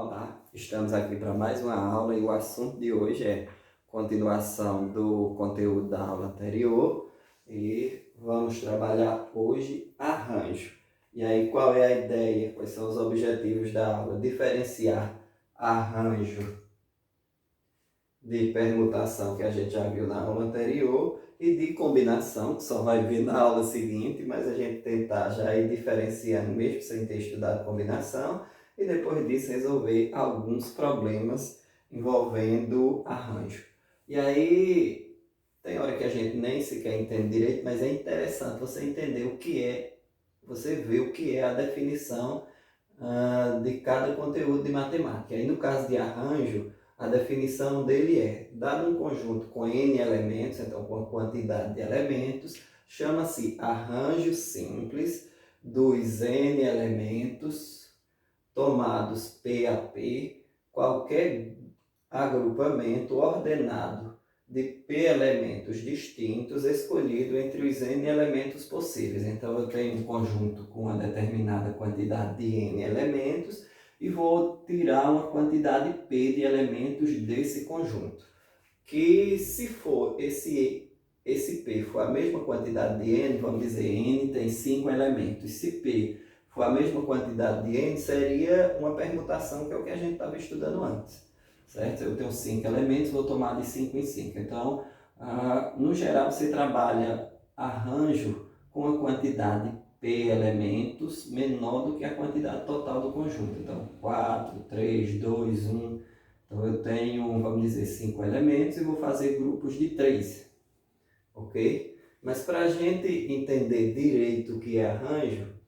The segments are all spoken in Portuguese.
Olá, estamos aqui para mais uma aula e o assunto de hoje é continuação do conteúdo da aula anterior e vamos trabalhar hoje arranjo. E aí, qual é a ideia? Quais são os objetivos da aula? Diferenciar arranjo de permutação, que a gente já viu na aula anterior, e de combinação, que só vai vir na aula seguinte, mas a gente tentar já ir diferenciando mesmo sem ter estudado combinação, e depois disso resolver alguns problemas envolvendo arranjo. E aí, tem hora que a gente nem sequer entende direito, mas é interessante você entender o que é, você ver o que é a definição de cada conteúdo de matemática. Aí no caso de arranjo, a definição dele é, dado um conjunto com n elementos, então com a quantidade de elementos, chama-se arranjo simples dos n elementos tomados P a P, qualquer agrupamento ordenado de P elementos distintos escolhido entre os n elementos possíveis. Então eu tenho um conjunto com uma determinada quantidade de n elementos e vou tirar uma quantidade P de elementos desse conjunto. Que se for esse P for a mesma quantidade de n, vamos dizer, n tem 5 elementos. Se P for a mesma quantidade de n, seria uma permutação, que é o que a gente estava estudando antes. Certo? Eu tenho 5 elementos, vou tomar de 5 em 5. Então, no geral, você trabalha arranjo com a quantidade P elementos menor do que a quantidade total do conjunto. Então, 4, 3, 2, 1. Então, eu tenho, vamos dizer, 5 elementos e vou fazer grupos de 3. Ok? Mas para a gente entender direito o que é arranjo,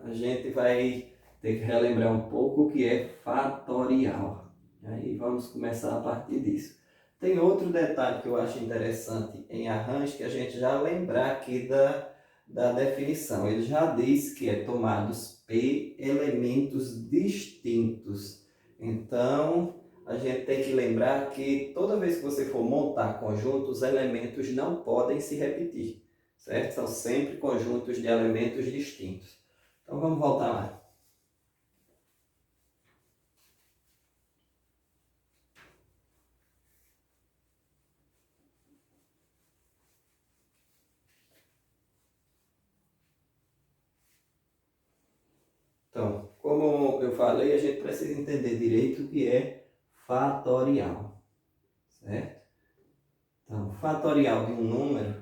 a gente vai ter que relembrar um pouco o que é fatorial. Aí vamos começar a partir disso. Tem outro detalhe que eu acho interessante em arranjo, que a gente já lembrar aqui da definição. Ele já diz que é tomados P elementos distintos. Então, a gente tem que lembrar que toda vez que você for montar conjuntos, os elementos não podem se repetir, certo? São sempre conjuntos de elementos distintos. Então, vamos voltar lá. Então, como eu falei, a gente precisa entender direito o que é fatorial, certo? Então, fatorial de um número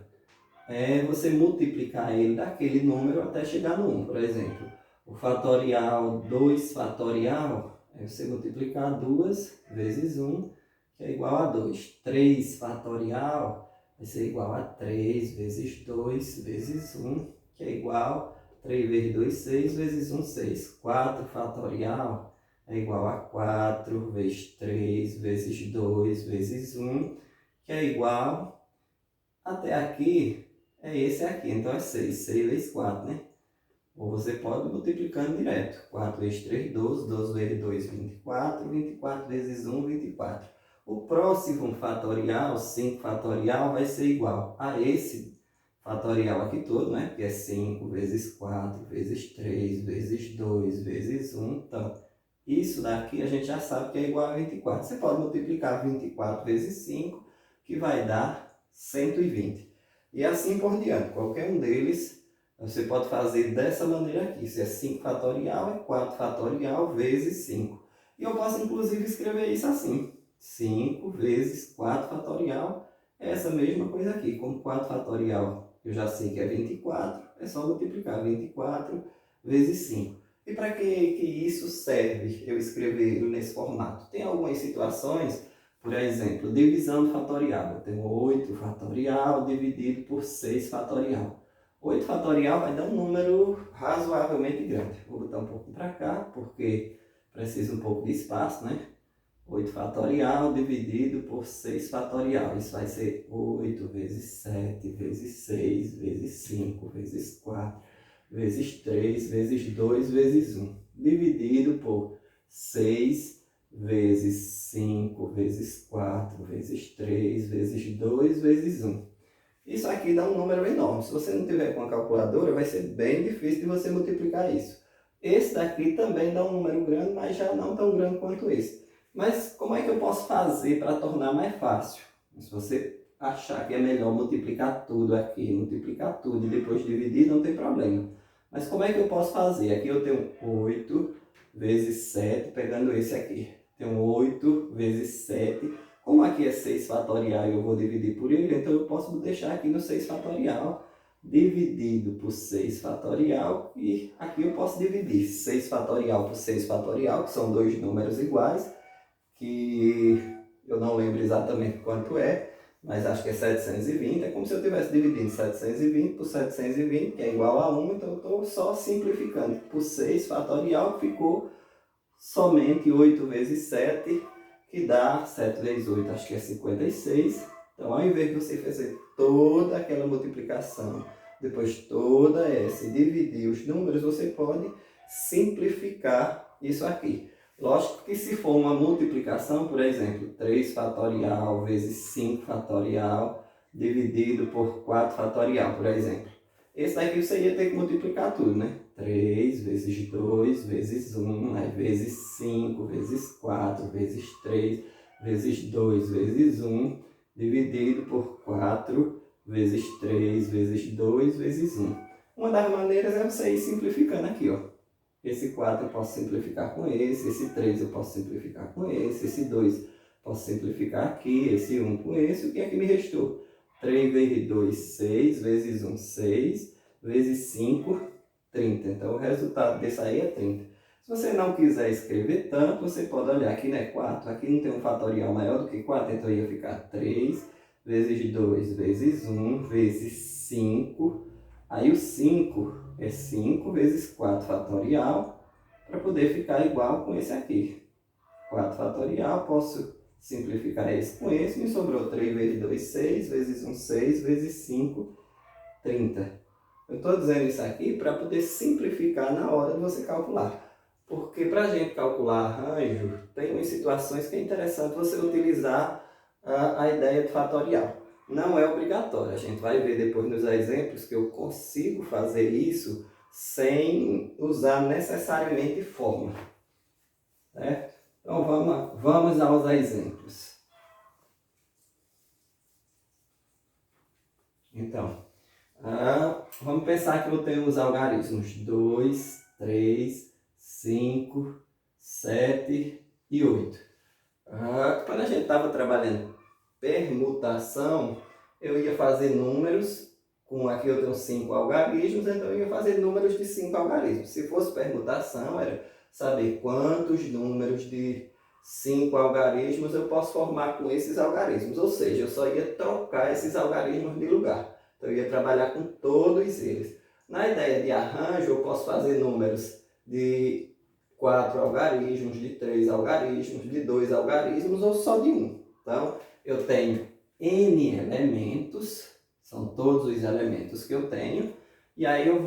é você multiplicar ele daquele número até chegar no 1. Por exemplo, o fatorial 2 fatorial é você multiplicar 2 vezes 1, que é igual a 2. 3 fatorial vai ser igual a 3 vezes 2 vezes 1, que é igual a 3 vezes 2, 6 vezes 1, 6. 4 fatorial é igual a 4 vezes 3 vezes 2 vezes 1, que é igual, até aqui, é esse aqui. Então é 6. 6 vezes 4, né? Ou você pode multiplicando direto. 4 vezes 3, 12. 12 vezes 2, 24. 24 vezes 1, 24. O próximo fatorial, 5 fatorial, vai ser igual a esse fatorial aqui todo, né? Que é 5 vezes 4 vezes 3 vezes 2 vezes 1. Então, isso daqui a gente já sabe que é igual a 24. Você pode multiplicar 24 vezes 5, que vai dar 120. E assim por diante. Qualquer um deles você pode fazer dessa maneira aqui. Se é 5 fatorial, é 4 fatorial vezes 5. E eu posso inclusive escrever isso assim. 5 vezes 4 fatorial é essa mesma coisa aqui. Como 4 fatorial eu já sei que é 24, é só multiplicar 24 vezes 5. E para que isso serve eu escrever nesse formato? Tem algumas situações, por exemplo, divisão fatorial. Eu tenho 8 fatorial dividido por 6 fatorial. 8 fatorial vai dar um número razoavelmente grande. Vou botar um pouco para cá, porque precisa um pouco de espaço, né? 8 fatorial dividido por 6 fatorial. Isso vai ser 8 vezes 7 vezes 6 vezes 5 vezes 4 vezes 3 vezes 2 vezes 1. Dividido por 6 vezes 5 vezes 4 vezes 3 vezes 2 vezes 1. Isso aqui dá um número enorme. Se você não tiver com a calculadora, vai ser bem difícil de você multiplicar isso. Esse daqui também dá um número grande, mas já não tão grande quanto esse. Mas como é que eu posso fazer para tornar mais fácil? Se você achar que é melhor multiplicar tudo aqui, multiplicar tudo e depois dividir, não tem problema. Mas como é que eu posso fazer? Aqui eu tenho 8 vezes 7, pegando esse aqui. Tenho 8 vezes 7. Como aqui é 6 fatorial e eu vou dividir por ele, então eu posso deixar aqui no 6 fatorial dividido por 6 fatorial, e aqui eu posso dividir 6 fatorial por 6 fatorial, que são dois números iguais, que eu não lembro exatamente quanto é, mas acho que é 720, é como se eu estivesse dividindo 720 por 720, que é igual a 1, então eu estou só simplificando por 6 fatorial, que ficou somente 8 vezes 7, que dá 7 vezes 8, acho que é 56. Então, ao invés de você fazer toda aquela multiplicação, depois toda essa e dividir os números, você pode simplificar isso aqui. Lógico que se for uma multiplicação, por exemplo, 3 fatorial vezes 5 fatorial dividido por 4 fatorial, por exemplo. Esse daqui você ia ter que multiplicar tudo, né? 3 vezes 2 vezes 1, aí vezes 5 vezes 4 vezes 3 vezes 2 vezes 1, dividido por 4 vezes 3 vezes 2 vezes 1. Uma das maneiras é você ir simplificando aqui, ó. Esse 4 eu posso simplificar com esse 3 eu posso simplificar com esse 2 posso simplificar aqui, esse 1 com esse. O que é que me restou? 3 vezes 2, 6, vezes 1, 6, vezes 5, 30. Então, o resultado desse aí é 30. Se você não quiser escrever tanto, você pode olhar aqui, né? 4. Aqui não tem um fatorial maior do que 4, então ia ficar 3 vezes 2 vezes 1 vezes 5. Aí o 5 é 5 vezes 4 fatorial, para poder ficar igual com esse aqui. 4 fatorial, posso simplificar esse com esse, me sobrou 3 vezes 2, 6, vezes 1, 6, vezes 5, 30. Eu estou dizendo isso aqui para poder simplificar na hora de você calcular. Porque para a gente calcular arranjo, tem umas situações que é interessante você utilizar a ideia de fatorial. Não é obrigatório, a gente vai ver depois nos exemplos que eu consigo fazer isso sem usar necessariamente fórmula. Certo? Então vamos aos exemplos. Então, vamos pensar que eu tenho os algarismos 2, 3, 5, 7 e 8. Quando a gente estava trabalhando permutação, eu ia fazer números, aqui eu tenho 5 algarismos, então eu ia fazer números de 5 algarismos. Se fosse permutação, era saber quantos números de 5 algarismos eu posso formar com esses algarismos. Ou seja, eu só ia trocar esses algarismos de lugar. Então eu ia trabalhar com todos eles. Na ideia de arranjo, eu posso fazer números de 4 algarismos, de 3 algarismos, de 2 algarismos ou só de 1. Então, eu tenho N elementos, são todos os elementos que eu tenho, e aí eu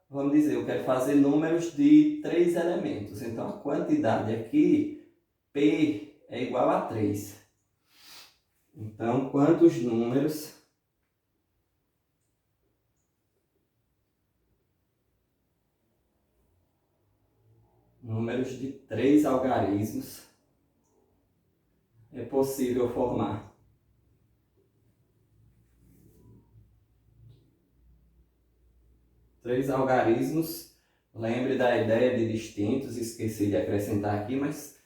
vamos dizer, eu quero fazer números de 3 elementos. Então, a quantidade aqui, P, é igual a 3. Então, quantos números de 3 algarismos é possível formar? Três algarismos, lembre da ideia de distintos, esqueci de acrescentar aqui, mas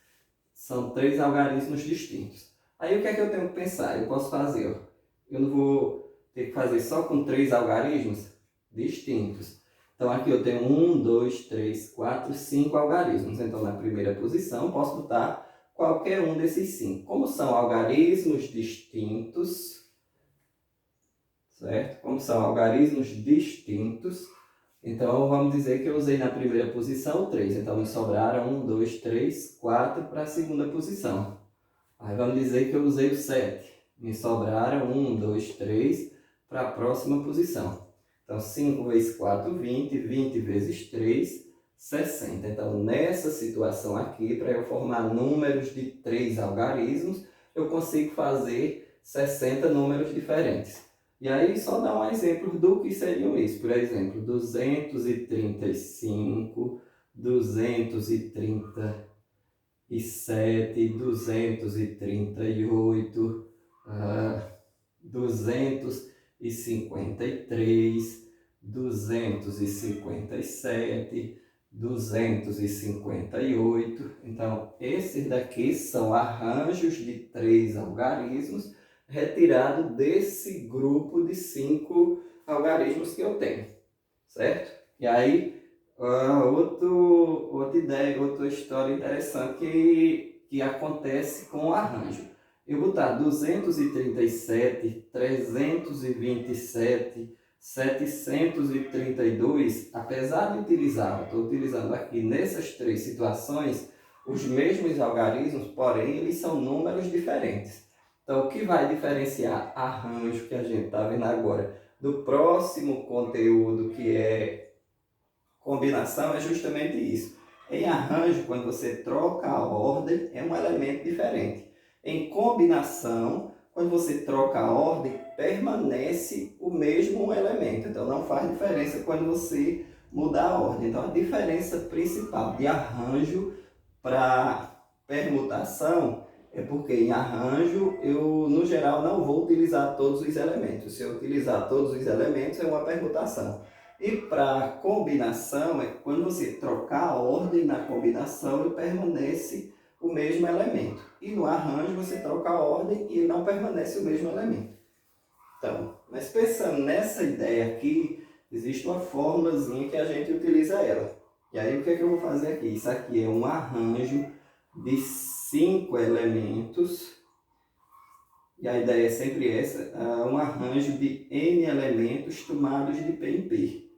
são 3 algarismos distintos. Aí o que é que eu tenho que pensar? Eu posso fazer, ó, eu não vou ter que fazer só com 3 algarismos distintos. Então aqui eu tenho 1, 2, 3, 4, 5 algarismos. Então na primeira posição posso botar qualquer um desses 5. Como são algarismos distintos, certo? Como são algarismos distintos, então vamos dizer que eu usei na primeira posição 3. Então me sobraram 1, 2, 3, 4 para a segunda posição. Aí vamos dizer que eu usei o 7. Me sobraram 1, 2, 3 para a próxima posição. Então 5 vezes 4, 20. 20 vezes 3, 60. Então nessa situação aqui, para eu formar números de 3 algarismos, eu consigo fazer 60 números diferentes. E aí só dar um exemplo do que seriam isso. Por exemplo, 235 237, 238, 253, 257, 258. Então, esses daqui são arranjos de 3 algarismos retirados desse grupo de 5 algarismos que eu tenho, certo? E aí, outra ideia, outra história interessante que acontece com o arranjo. Eu botar 237, 327, 732, apesar de estou utilizando aqui nessas 3 situações os mesmos algarismos, porém eles são números diferentes. Então, o que vai diferenciar arranjo que a gente está vendo agora do próximo conteúdo, que é combinação, é justamente isso. Em arranjo, quando você troca a ordem, é um elemento diferente. Em combinação, quando você troca a ordem, permanece o mesmo elemento. Então, não faz diferença quando você mudar a ordem. Então, a diferença principal de arranjo para permutação é porque em arranjo, eu, no geral, não vou utilizar todos os elementos. Se eu utilizar todos os elementos, é uma permutação. E para combinação, é quando você trocar a ordem na combinação, ele permanece o mesmo elemento. E no arranjo, você troca a ordem e não permanece o mesmo elemento. Então, mas pensando nessa ideia aqui, existe uma fórmulazinha que a gente utiliza ela. E aí, o que é que eu vou fazer aqui? Isso aqui é um arranjo de 5 elementos. E a ideia é sempre essa, um arranjo de N elementos tomados de P em P.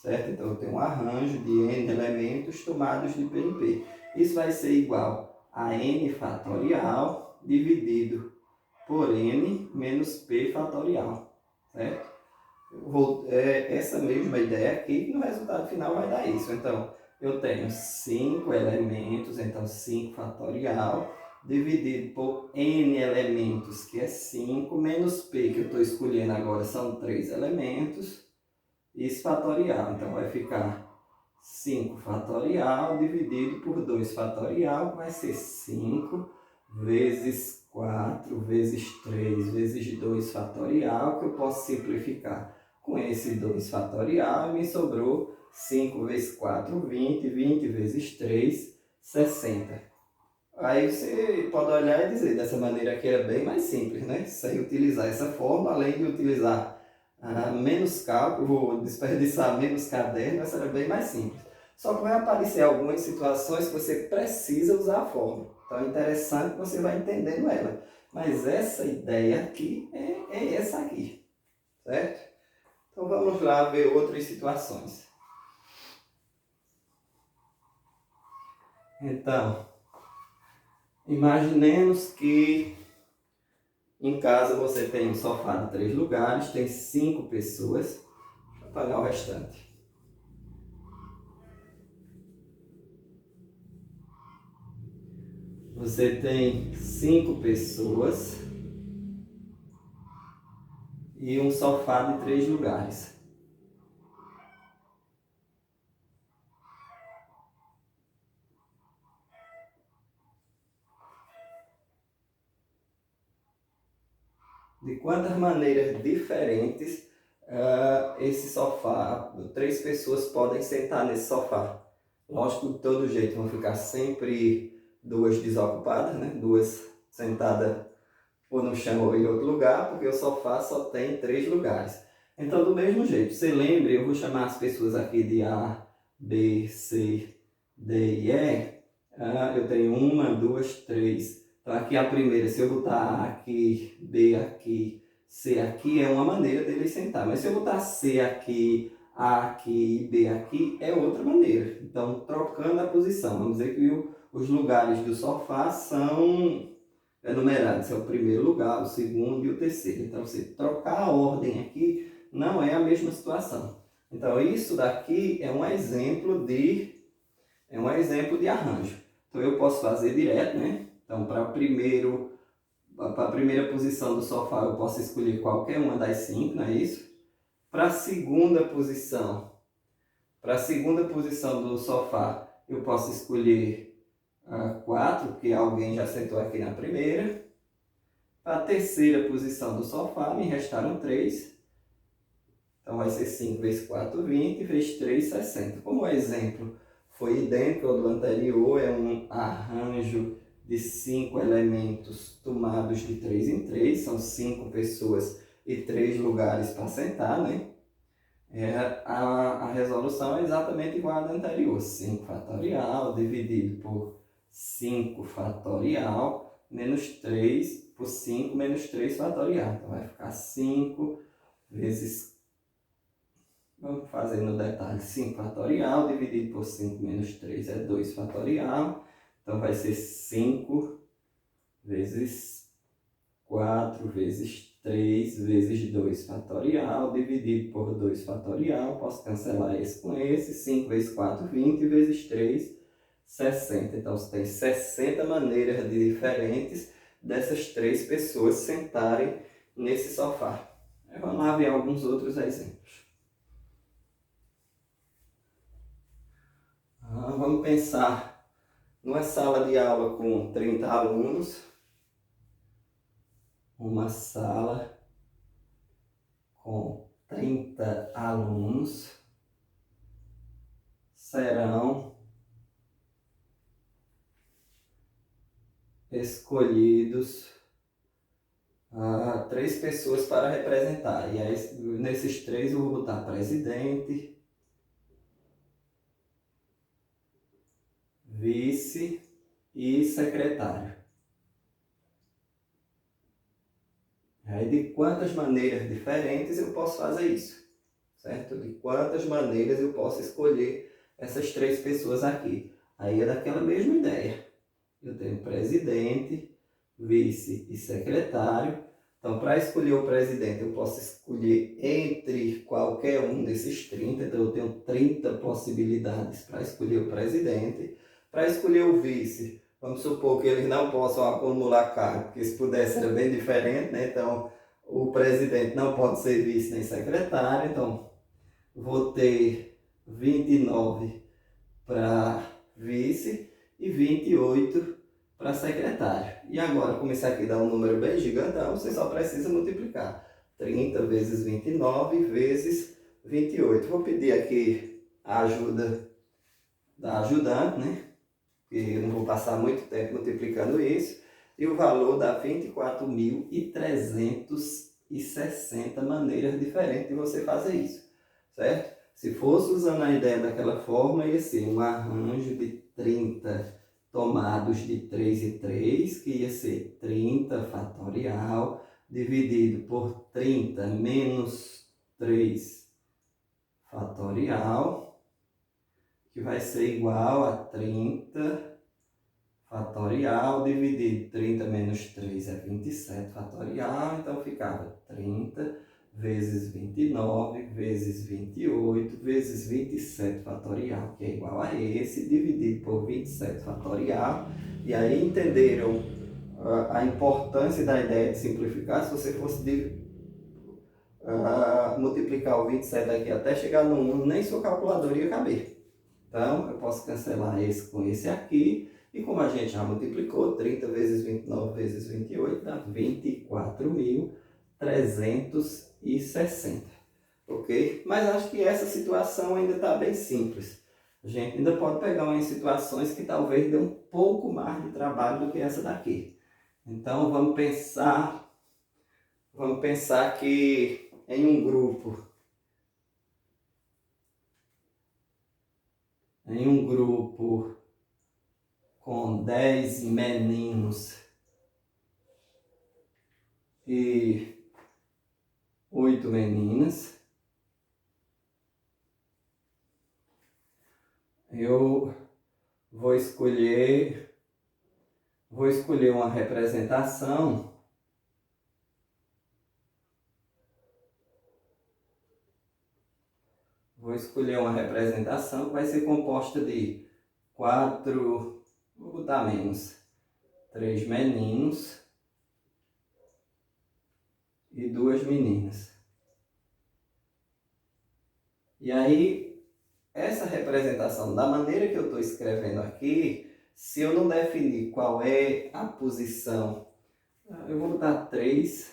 Certo? Então, eu tenho um arranjo de N elementos tomados de P em P. Isso vai ser igual a N fatorial dividido por N menos P fatorial. Certo? Essa mesma ideia aqui, que no resultado final vai dar isso. Então, eu tenho 5 elementos, então 5 fatorial, dividido por N elementos, que é 5, menos P, que eu estou escolhendo agora, são 3 elementos, isso fatorial. Então, vai ficar 5 fatorial dividido por 2 fatorial, vai ser 5 vezes 4 vezes 3 vezes 2 fatorial, que eu posso simplificar com esse 2 fatorial, e me sobrou 5 vezes 4, 20, 20 vezes 3, 60. Aí você pode olhar e dizer, dessa maneira aqui era bem mais simples, né? Sem utilizar essa forma, além de utilizar menos cálculo, vou desperdiçar menos caderno, essa era bem mais simples. Só que vai aparecer algumas situações que você precisa usar a fórmula. Então é interessante que você vai entendendo ela. Mas essa ideia aqui é essa aqui, certo? Então vamos lá ver outras situações. Então, imaginemos que em casa você tem um sofá de 3 lugares, tem 5 pessoas. Deixa eu apagar o restante. Você tem 5 pessoas e um sofá de 3 lugares. De quantas maneiras diferentes esse sofá, 3 pessoas podem sentar nesse sofá? Lógico que de todo jeito vão ficar sempre 2 desocupadas, né? 2 sentadas ou no chão ou em outro lugar, porque o sofá só tem 3 lugares. Então, do mesmo jeito, você lembre, eu vou chamar as pessoas aqui de A, B, C, D e E. Eu tenho 1, 2, 3. Então, aqui a primeira, se eu botar A aqui, B aqui, C aqui, é uma maneira dele sentar. Mas se eu botar C aqui, A aqui e B aqui, é outra maneira. Então, trocando a posição. Vamos dizer que os lugares do sofá são numerados. É o primeiro lugar, o segundo e o terceiro. Então, você trocar a ordem aqui não é a mesma situação. Então, isso daqui é um exemplo de arranjo. Então, eu posso fazer direto, né? Então, para a primeira posição do sofá, eu posso escolher qualquer uma das 5, não é isso? Para a segunda posição do sofá, eu posso escolher 4, porque alguém já sentou aqui na primeira. Para a terceira posição do sofá, me restaram 3. Então vai ser 5 vezes 4, 20, vezes 3, 60. Como o exemplo foi idêntico ao do anterior, é um arranjo de 5 elementos tomados de 3 em 3, são 5 pessoas e 3 lugares para sentar, né? A resolução é exatamente igual à da anterior, 5 fatorial dividido por 5 fatorial menos 3 por 5 menos 3 fatorial. Então vai ficar 5 vezes, vamos fazer no detalhe, 5 fatorial dividido por 5 menos 3 é 2 fatorial. Então vai ser 5 vezes 4 vezes 3 vezes 2 fatorial dividido por 2 fatorial. Posso cancelar esse com esse. 5 vezes 4, 20 vezes 3, 60. Então você tem 60 maneiras diferentes dessas 3 pessoas sentarem nesse sofá. Vamos lá ver alguns outros exemplos. Vamos pensar numa sala de aula com 30 alunos. Uma sala com 30 alunos serão escolhidos 3 pessoas para representar. E aí, nesses 3 eu vou botar presidente, vice e secretário. Aí de quantas maneiras diferentes eu posso fazer isso, certo? De quantas maneiras eu posso escolher essas 3 pessoas aqui. Aí é daquela mesma ideia. Eu tenho presidente, vice e secretário. Então, para escolher o presidente, eu posso escolher entre qualquer um desses 30. Então, eu tenho 30 possibilidades para escolher o presidente. Para escolher o vice, vamos supor que eles não possam acumular cargo, porque se pudesse era bem diferente, né? Então, o presidente não pode ser vice nem secretário. Então, vou ter 29 para vice e 28 para secretário. E agora, começar aqui a dar um número bem gigantão, você só precisa multiplicar 30 vezes 29 vezes 28. Vou pedir aqui a ajuda da ajudante, né? Porque eu não vou passar muito tempo multiplicando isso. E o valor dá 24.360 maneiras diferentes de você fazer isso, certo? Se fosse usando a ideia daquela forma, ia ser um arranjo de 30 tomados de 3 em 3, que ia ser 30 fatorial, dividido por 30 menos 3 fatorial, que vai ser igual a 30 fatorial, dividido 30 menos 3 é 27 fatorial, então ficava 30 vezes 29 vezes 28 vezes 27 fatorial, que é igual a esse, dividido por 27 fatorial. E aí entenderam a importância da ideia de simplificar. Se você fosse multiplicar o 27 aqui até chegar no 1, nem sua calculadora ia caber. Então, eu posso cancelar esse com esse aqui. E como a gente já multiplicou, 30 vezes 29 vezes 28 dá 24.360. Ok? Mas acho que essa situação ainda está bem simples. A gente ainda pode pegar umas situações que talvez dê um pouco mais de trabalho do que essa daqui. Então, vamos pensar que em um grupo com 10 meninos e 8 meninas, eu vou escolher uma representação que vai ser composta de 4, vou botar menos, 3 meninos e 2 meninas. E aí, essa representação, da maneira que eu estou escrevendo aqui, se eu não definir qual é a posição, eu vou botar 3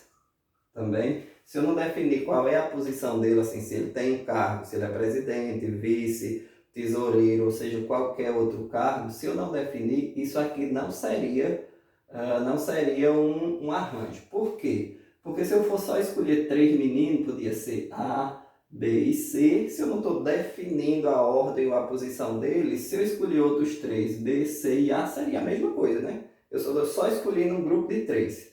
também. Se eu não definir qual é a posição dele, assim, se ele tem um cargo, se ele é presidente, vice, tesoureiro, ou seja, qualquer outro cargo, se eu não definir, isso aqui não seria um arranjo. Por quê? Porque se eu for só escolher 3 meninos, podia ser A, B e C. Se eu não estou definindo a ordem ou a posição deles, se eu escolher outros 3, B, C e A, seria a mesma coisa, né? Eu estou só escolhendo um grupo de 3,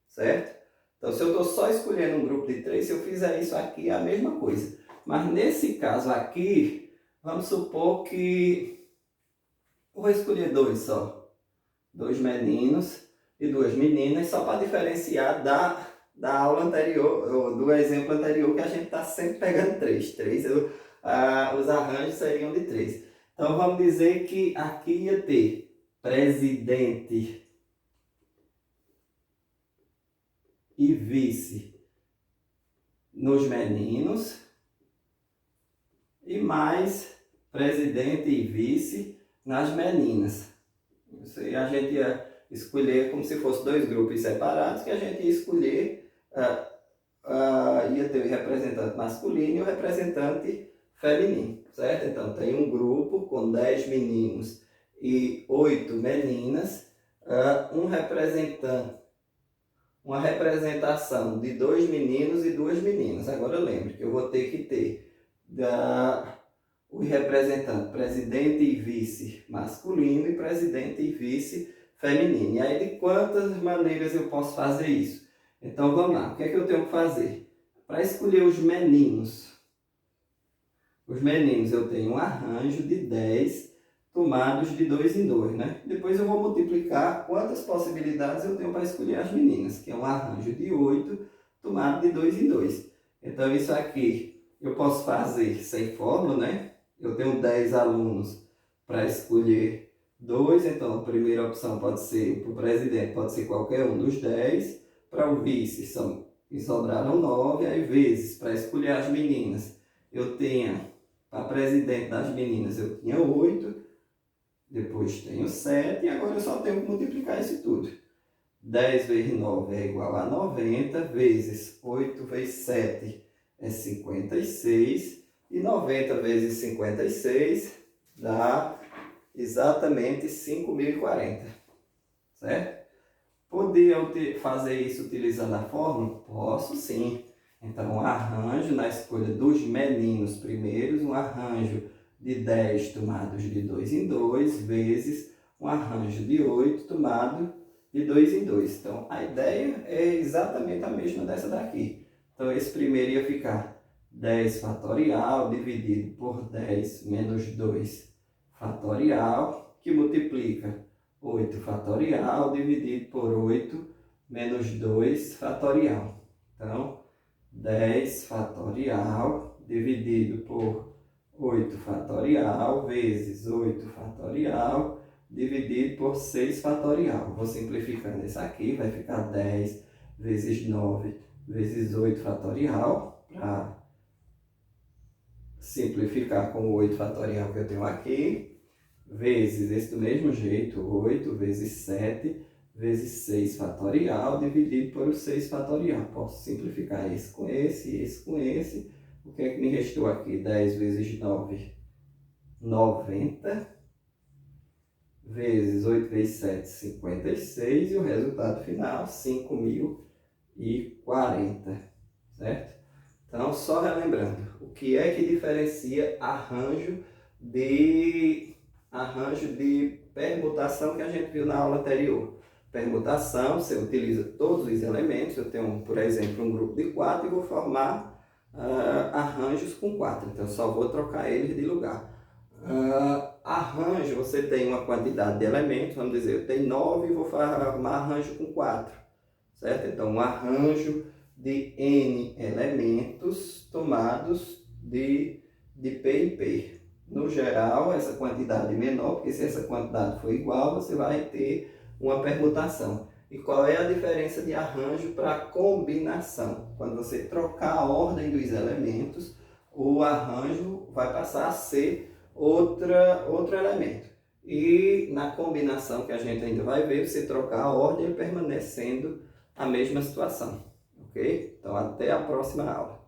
certo? Então, se eu estou só escolhendo um grupo de 3, se eu fizer isso aqui, é a mesma coisa. Mas nesse caso aqui, vamos supor que eu vou escolher 2 só. 2 meninos e 2 meninas, só para diferenciar da aula anterior, ou do exemplo anterior, que a gente está sempre pegando 3. Os arranjos seriam de 3. Então, vamos dizer que aqui ia ter presidente e vice nos meninos e mais presidente e vice nas meninas. A gente ia escolher como se fossem 2 grupos separados, que a gente ia escolher, ia ter o representante masculino e o representante feminino, certo? Então tem um grupo com 10 meninos e 8 meninas, uma representação de 2 meninos e 2 meninas. Agora lembre que eu vou ter que ter o representante presidente e vice masculino e presidente e vice feminino. E aí, de quantas maneiras eu posso fazer isso? Então vamos lá, o que é que eu tenho que fazer? Para escolher os meninos eu tenho um arranjo de 10 tomados de 2 em 2, né? Depois eu vou multiplicar quantas possibilidades eu tenho para escolher as meninas, que é um arranjo de 8 tomado de 2 em 2. Então isso aqui eu posso fazer sem fórmula, né? Eu tenho 10 alunos para escolher 2, então a primeira opção pode ser, para o presidente, pode ser qualquer um dos 10, para o vice sobraram 9, aí vezes, para escolher as meninas, eu tenho, para presidente das meninas eu tinha 8, depois tenho 7 e agora eu só tenho que multiplicar isso tudo. 10 vezes 9 é igual a 90, vezes 8 vezes 7 é 56, e 90 vezes 56 dá exatamente 5.040, certo? Podia eu fazer isso utilizando a fórmula? Posso sim. Então, um arranjo na escolha dos meninos primeiros, um arranjo de 10 tomados de 2 em 2, vezes um arranjo de 8 tomado de 2 em 2. Então, a ideia é exatamente a mesma dessa daqui. Então, esse primeiro ia ficar 10 fatorial dividido por 10 menos 2 fatorial, que multiplica 8 fatorial dividido por 8 menos 2 fatorial. Então, 10 fatorial dividido por 8 fatorial vezes 8 fatorial dividido por 6 fatorial. Vou simplificando isso aqui, vai ficar 10 vezes 9 vezes 8 fatorial, para simplificar com o 8 fatorial que eu tenho aqui, vezes esse do mesmo jeito, 8 vezes 7 vezes 6 fatorial dividido por 6 fatorial. Posso simplificar esse com esse. O que é que me restou aqui? 10 vezes 9, 90, vezes 8 vezes 7, 56, e o resultado final, 5.040, certo? Então, só relembrando, o que é que diferencia arranjo de permutação que a gente viu na aula anterior? Permutação, você utiliza todos os elementos. Eu tenho, por exemplo, um grupo de 4 e vou formar arranjos com 4, então eu só vou trocar eles de lugar. Arranjo, você tem uma quantidade de elementos, vamos dizer, eu tenho 9 e vou formar arranjo com 4, certo? Então, um arranjo de N elementos tomados de P em P. No geral, essa quantidade é menor, porque se essa quantidade for igual, você vai ter uma permutação. E qual é a diferença de arranjo para combinação? Quando você trocar a ordem dos elementos, o arranjo vai passar a ser outro elemento. E na combinação que a gente ainda vai ver, se trocar a ordem, ele permanece sendo a mesma situação. Ok? Então, até a próxima aula.